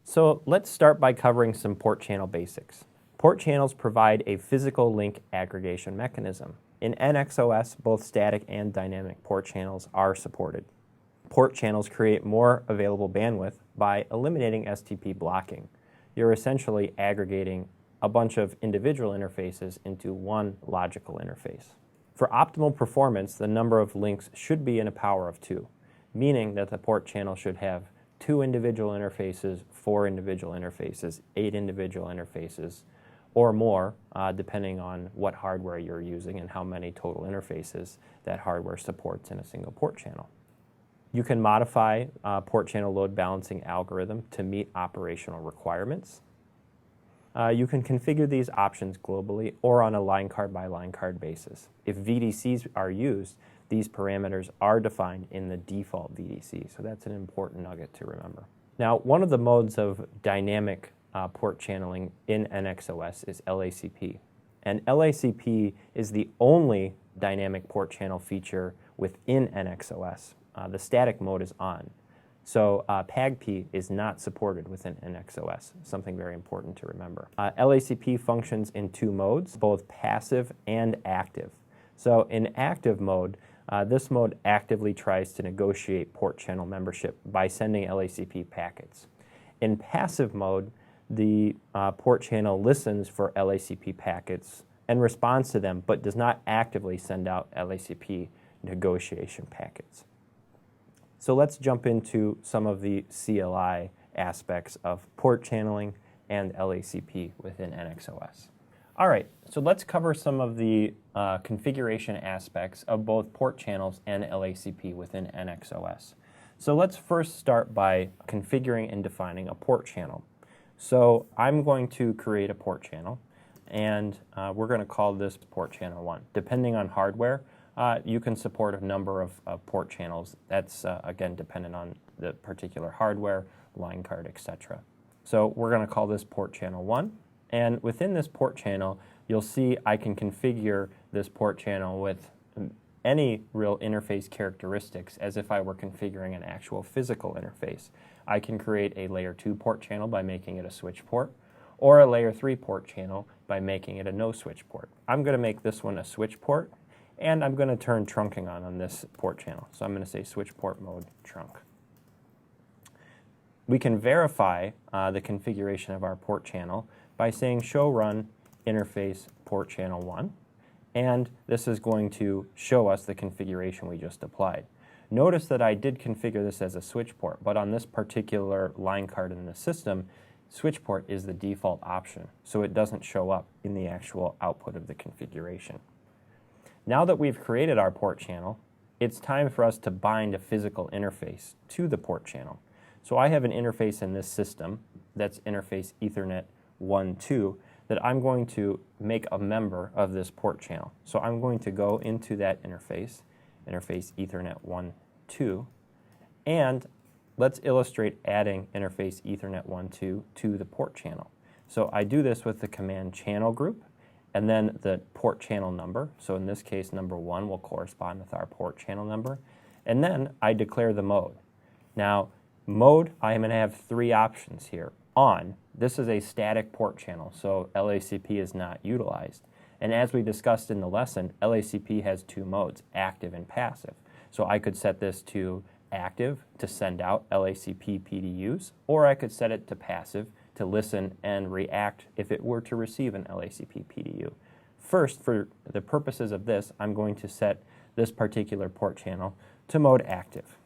So let's start by covering some port channel basics. Port channels provide a physical link aggregation mechanism. In NXOS, both static and dynamic port channels are supported. Port channels create more available bandwidth by eliminating STP blocking. You're essentially aggregating a bunch of individual interfaces into one logical interface. For optimal performance, the number of links should be in a power of 2, meaning that the port channel should have 2 individual interfaces, 4 individual interfaces, 8 individual interfaces, or more, depending on what hardware you're using and how many total interfaces that hardware supports in a single port channel. You can modify port channel load balancing algorithm to meet operational requirements. You can configure these options globally or on a line card by line card basis. If VDCs are used, these parameters are defined in the default VDC, so that's an important nugget to remember. Now, one of the modes of dynamic port channeling in NXOS is LACP. And LACP is the only dynamic port channel feature within NXOS. The static mode is on. So PAGP is not supported within NXOS, something very important to remember. LACP functions in 2 modes, both passive and active. So in active mode, this mode actively tries to negotiate port channel membership by sending LACP packets. In passive mode, the port channel listens for LACP packets and responds to them, but does not actively send out LACP negotiation packets. So let's jump into some of the CLI aspects of port channeling and LACP within NXOS. All right, so let's cover some of the configuration aspects of both port channels and LACP within NXOS. So let's first start by configuring and defining a port channel. So I'm going to create a port channel, and we're going to call this port channel 1. Depending on hardware, you can support a number of port channels. That's, again, dependent on the particular hardware, line card, etc. So we're going to call this port channel 1. And within this port channel, you'll see I can configure this port channel with any real interface characteristics as if I were configuring an actual physical interface. I can create a layer 2 port channel by making it a switch port, or a layer 3 port channel by making it a no switch port. I'm going to make this one a switch port, and I'm going to turn trunking on this port channel. So I'm going to say switch port mode trunk. We can verify the configuration of our port channel by saying show run interface port channel 1, and this is going to show us the configuration we just applied. Notice that I did configure this as a switch port, but on this particular line card in the system, switch port is the default option, so it doesn't show up in the actual output of the configuration. Now that we've created our port channel, it's time for us to bind a physical interface to the port channel. So I have an interface in this system that's interface Ethernet 1.2 that I'm going to make a member of this port channel. So I'm going to go into that interface Ethernet 1.2, and let's illustrate adding interface Ethernet 1.2 to the port channel. So I do this with the command channel group, and then the port channel number. So in this case, number 1 will correspond with our port channel number. And then I declare the mode. Now, mode, I am going to have 3 options here. On, this is a static port channel, so LACP is not utilized. And as we discussed in the lesson, LACP has 2 modes, active and passive. So I could set this to active to send out LACP PDUs, or I could set it to passive to listen and react if it were to receive an LACP PDU. First, for the purposes of this, I'm going to set this particular port channel to mode active.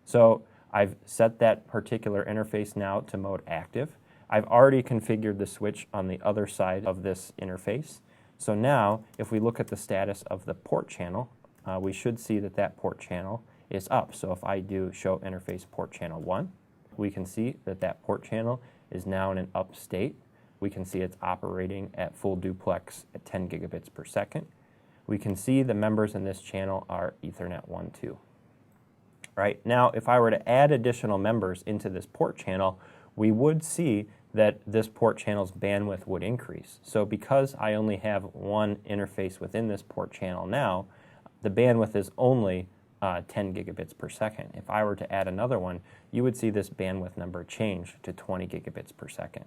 So I've set that particular interface now to mode active. I've already configured the switch on the other side of this interface. So now, if we look at the status of the port channel, we should see that that port channel is up. So if I do show interface port channel 1, we can see that that port channel is now in an up state. We can see it's operating at full duplex at 10 gigabits per second. We can see the members in this channel are Ethernet 1.2. Right? Now, if I were to add additional members into this port channel, we would see that this port channel's bandwidth would increase. So because I only have one interface within this port channel now, the bandwidth is only 10 gigabits per second. If I were to add another one, you would see this bandwidth number change to 20 gigabits per second.